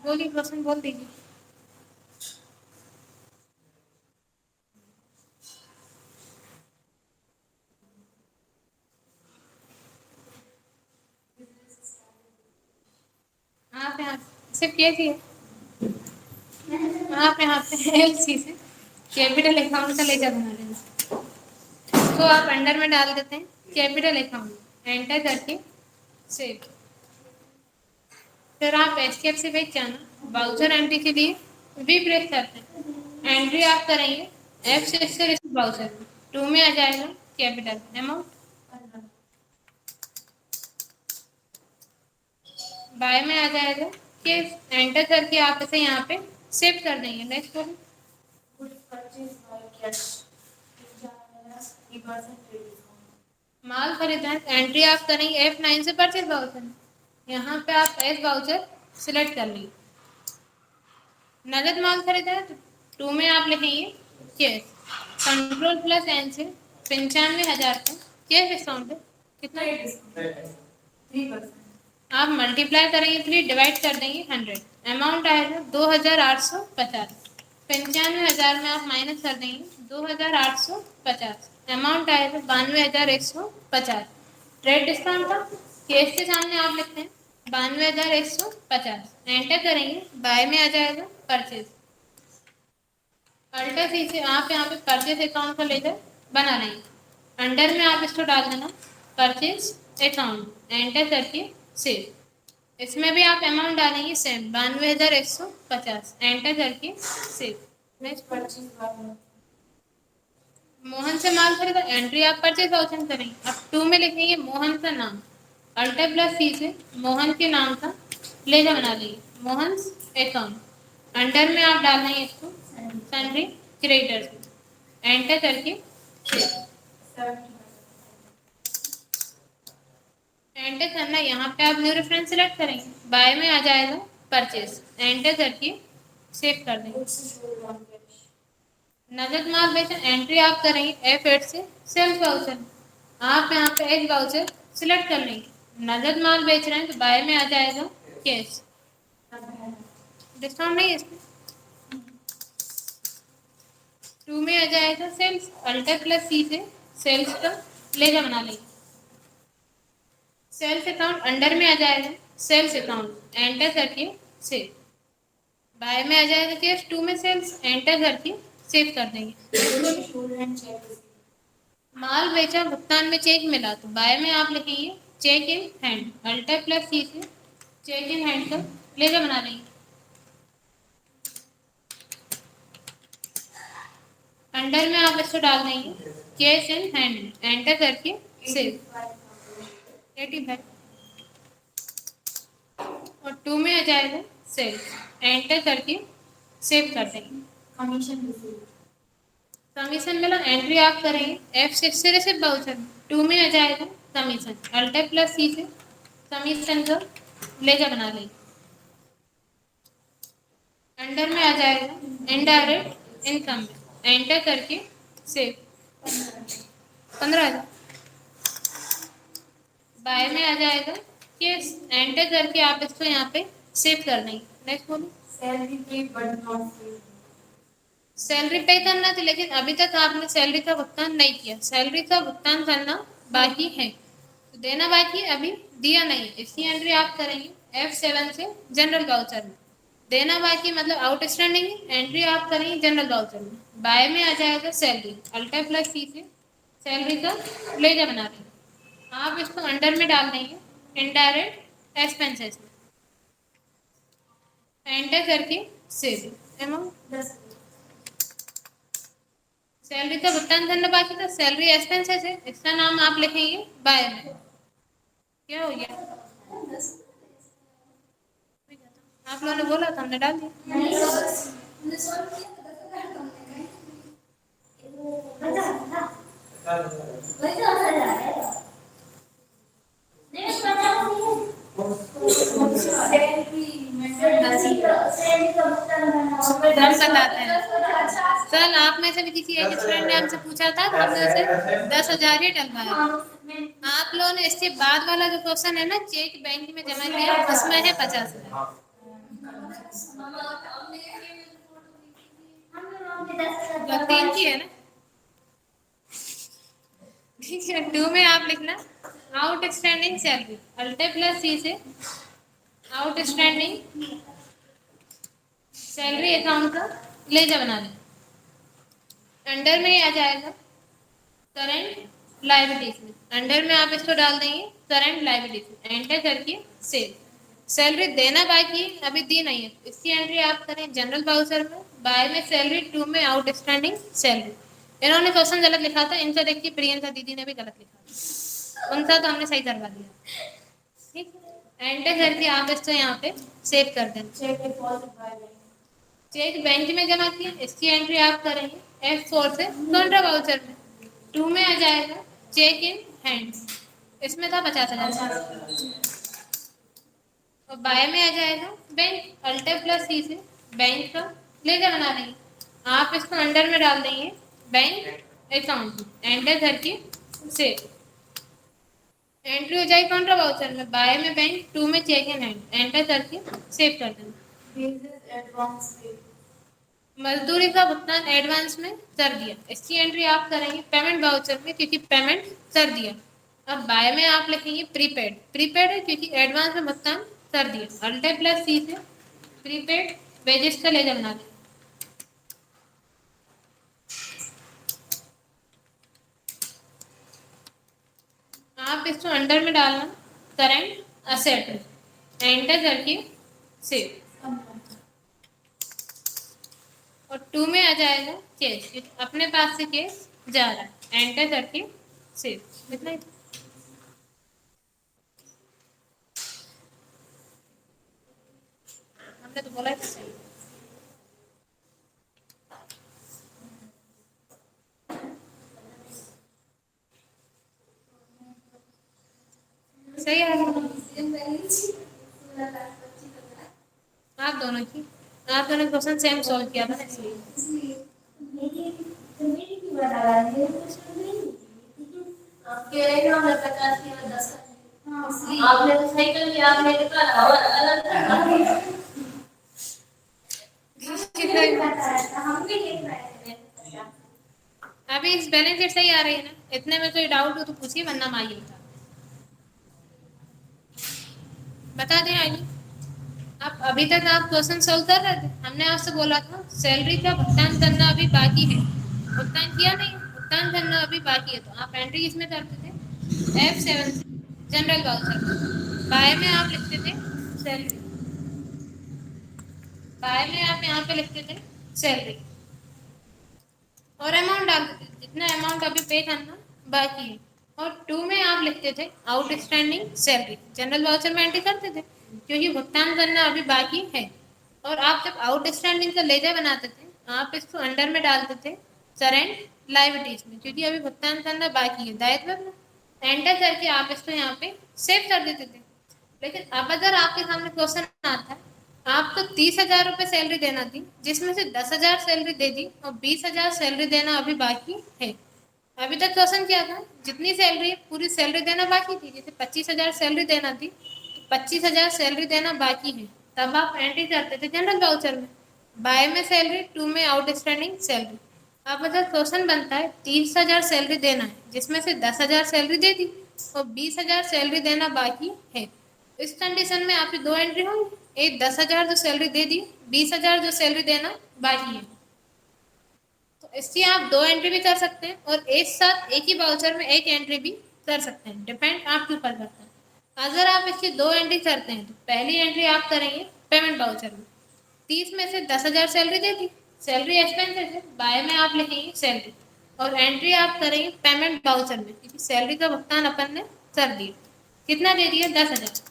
बोलिए, क्वेश्चन बोल दीजिए। आप यहाँ सिर्फ ये थी, आप यहाँ पे एलसी से कैपिटल अकाउंट का लेकर बना लेना। तो आप अंडर में डाल देते हैं कैपिटल अकाउंट, एंटर करके सेव। फिर आप एस्केप से बैठ जाना, बाउचर एंट्री के लिए वी प्रेस करते हैं। एंट्री आप करेंगे F6 से बाउचर 2 में आ जाएगा कैपिटल अमाउंट, बाय में आ जाएगा कि एंटर करके आप इसे यहाँ पे सेव कर देंगे। नेक्स्ट बोलो। माल खरीदा है, एंट्री आप करेंगे F9 से परचेज बाउचर, यहाँ पे आप एस बाउचर सिलेक्ट कर लीजिए। नगद माल खरीदा है तो 2 में आप लिखेंगे कैश, कंट्रोल प्लस एन से 95,000 का कैश डिस्काउंट है कितना, 3%। आप मल्टीप्लाई करेंगे 3 डिवाइड कर देंगे 100, अमाउंट आएगा 2,850। 95,000 में आप माइनस कर देंगे 2,850, अमाउंट आएगा 92,150। ट्रेड डिस्काउंट था, कैश के सामने आप लिखते हैं 92,150, एंटर करेंगे, बाय में आ जाएगा परचेज। अल्टर सी से आप यहाँ पे परचेज अकाउंट का लेकर बना लेंगे, अंडर में आप इसको डाल देना परचेज अकाउंट, एंटर करके सेव। इसमें भी आप अमाउंट डालेंगे सेम 92,150, एंटर करके सेव। नेक्स्ट परचेज मोहन से माल खरीदा, एंट्री आप परचेज वाउचर करेंगे। अब 2 में लिखेंगे मोहन का नाम, अल्टर प्लस सी से मोहन के नाम का लेजर बना लेंगे मोहन अकाउंट, अंडर में आप डाल देंगे इसको सन्ड्री क्रेडिटर्स, एंटर करके एंटर करना। यहाँ पे आप न्यू रेफरेंस सिलेक्ट करेंगे, बाय में आ जाएगा परचेज, एंटर करके सेव कर देंगे। नगद माल बेचा, एंट्री आप करेंगे F8 से सेल्स वाउचर, आप यहाँ पे एच वाउचर सिलेक्ट कर लेंगे। नगद माल बेच रहे हैं तो बाय में आ जाएगा कैश, डिस्काउंट नहीं है इसमें। 2 में आ जाएगा सेल्स, अल्टर प्लस सी से सेल्स का लेजर बना लेंगे। सेल्स अकाउंट अंडर में आ जाएगा सेल्स अकाउंट, एंटर करके सेव। बाय में आ जाएगा कैश, 2 में सेल्स, एंटर करके सेव कर देंगे। माल बेचा, भुगतान में चेक मिला तो बाय में आप लिखेंगे check in hand, alter plus C से चेक इन हैंड का लेजर बना लेंगे। अंडर में आप इसको डाल देंगे कैश इन हैंड, एंटर करके सेव। 85 और 2 में आ जाएगा सेल, एंटर करके सेव कर देंगे। कमीशन मिला, एंट्री आप करेंगे F6 से रिसिप्ट बाउचर, 2 में आ जाएगा कमीशन, अल्टर प्लस सी से कमीशन का लेजर बना लेंगे। अंडर में आ जाएगा इनडायरेक्ट इनकम, एंटर करके सेव। 15,000 बाय में आ जाएगा केस, एंटर करके आप इसको यहाँ पे सेव कर देंगे। नेक्स्ट बोलो। सैलरी पे बट नॉट पे, सैलरी पे करना था लेकिन अभी तक आपने सैलरी का भुगतान नहीं किया, सैलरी का भुगतान करना बाकी है, तो देना बाकी अभी दिया नहीं, इसकी एंट्री आप करेंगे F7 से जनरल वाउचर में। देना बाकी मतलब आउटस्टैंडिंग, एंट्री आप करेंगे जनरल वाउचर में, बाय में आ जाएगा सैलरी, अल्टर प्लस सी से सैलरी का लेजर बना देंगे। आप इसको अंडर में डाल देंगे इनडायरेक्ट एक्सपेंसेस में, एंटर करके सेव। अमाउंट सैलरी का भुगतान करना बाकी था, सैलरी एक्सपेंसेस है, इसका नाम आप लिखेंगे बाय में। क्या हो गया, आप लोगों ने बोला था हमने डाल दिया। बताते हैं सर, आप में से भी किसी एक स्टूडेंट ने हमसे पूछा था, हमने उसे 10,000 ही डलवाया। आप लोगों ने इसके बाद वाला जो क्वेश्चन है ना, चेक बैंक में जमा किया, उसमें है 50,000। तीन की है ना, ठीक है। 2 में आप लिखना आउटस्टैंडिंग सैलरी, अल्टे प्लस सी से आउटस्टैंडिंग सैलरी अकाउंट का लेजर बना लें। अंडर में आ जाएगा करंट लायबिलिटीज में, अंडर में आप इसको डाल देंगे करंट लायबिलिटीज, एंटर करके सेव। सैलरी देना बाकी अभी दी नहीं है, इसकी एंट्री आप करें जनरल बाउचर में, बाय में सैलरी, 2 में आउटस्टैंडिंग सैलरी। इन्होंने क्वेश्चन गलत लिखा था, इनका देखिए प्रियंका दीदी ने भी गलत लिखा था, उनका तो हमने सही करवा दिया, ठीक। एंटर करके आप इसको यहाँ पे सेव कर दें। चेक बैंक में जमा किया, इसकी एंट्री आप करेंगे F4 से कंट्रा वाउचर में, 2 में आ जाएगा चेक इन हैंड, इसमें था 50,000, और बाय में आ जाएगा बैंक, अल्टे प्लस सी से बैंक का लेजर बना लेंगे। आप इसको अंडर में डाल देंगे बैंक अकाउंट, एंटर करके सेव। एंट्री हो जाएगी काउंटर वाउचर में, बाय में बैंक, 2 में चेक इन हैंड, एंटर करके सेव कर देंगे। मजदूरी का भुगतान एडवांस में कर दिया, इसकी एंट्री आप करेंगे पेमेंट वाउचर में, क्योंकि पेमेंट कर दिया। अब बाय में आप लिखेंगे प्रीपेड, प्रीपेड है क्योंकि एडवांस में भुगतान कर दिया, अल्टे प्लस सी से प्रीपेड वेजेस का लेजर बना दें। आप इसको अंडर में डालना करंट असेट, एंटर करके सेव, और 2 में आ जाएगा केस, अपने पास से केस जा रहा है, एंटर करके सेव। इतना ही हमने तो बोला था सही। सही आ रहा आप दोनों क्वेश्चन सेम सॉल्व किया था इसलिए। आपने तो सही कर लिया, आपने तो अलग अभी इस बैलेंस शीट सही आ रही है ना, इतने में कोई डाउट हो तो पूछिए, वरना माइए बता दें आइए। आप अभी तक आप क्वेश्चन सॉल्व कर रहे थे, हमने आपसे बोला था सैलरी का भुगतान करना अभी बाकी है, भुगतान किया नहीं, भुगतान करना अभी बाकी है, तो आप एंट्री किसमें करते थे F7 जनरल वाउचर, बाय में आप लिखते थे सैलरी, बाय में आप यहाँ पे लिखते थे सैलरी, और अमाउंट डालते थे जितना अमाउंट अभी पे करना बाकी है, और 2 में आप लिखते थे आउटस्टैंडिंग सैलरी, जनरल वाउचर में एंट्री करते थे क्योंकि भुगतान करना अभी बाकी है। और आप जब आउटस्टैंडिंग का लेजर बनाते थे, आप इसको अंडर में डालते थे करंट लायबिलिटीज में, क्योंकि अभी भुगतान करना बाकी है, दायित्व में, एंटर करके आप इसको यहाँ पे सेव कर देते थे। लेकिन अब अगर आपके सामने क्वेश्चन आता है, आपको 30,000 रुपये सैलरी देना थी, जिसमें से 10,000 सैलरी दे दी और 20,000 सैलरी देना अभी बाकी है। अभी तक क्वेश्चन क्या था, जितनी सैलरी पूरी सैलरी देना बाकी थी, जैसे 25,000 सैलरी देना थी, 25,000 सैलरी देना बाकी है, तब आप एंट्री करते थे जनरल वाउचर में, बाय में सैलरी, 2 में आउटस्टैंडिंग सैलरी। अब अगर क्वेश्चन बनता है 30,000 सैलरी देना है, जिसमें से 10,000 सैलरी दे दी और 20,000 सैलरी देना बाकी है, इस कंडीशन में आपकी 2 एंट्री होंगी, एक 10,000 जो सैलरी दे दी, 20,000 जो सैलरी देना बाकी है। तो इसकी आप 2 एंट्री भी कर सकते हैं और एक साथ एक ही वाउचर में एक एंट्री भी कर सकते हैं, डिपेंड आपके ऊपर करता है। अगर आप इसकी 2 एंट्री करते हैं तो पहली एंट्री आप करेंगे पेमेंट वाउचर में, 30 में से 10,000 सैलरी दे दी, सैलरी एक्सपेंसेस है, बाय में आप लिखेंगे सैलरी, और एंट्री आप करेंगे पेमेंट वाउचर में, क्योंकि सैलरी का भुगतान अपन ने कर दिया, कितना दे दिया 10,000,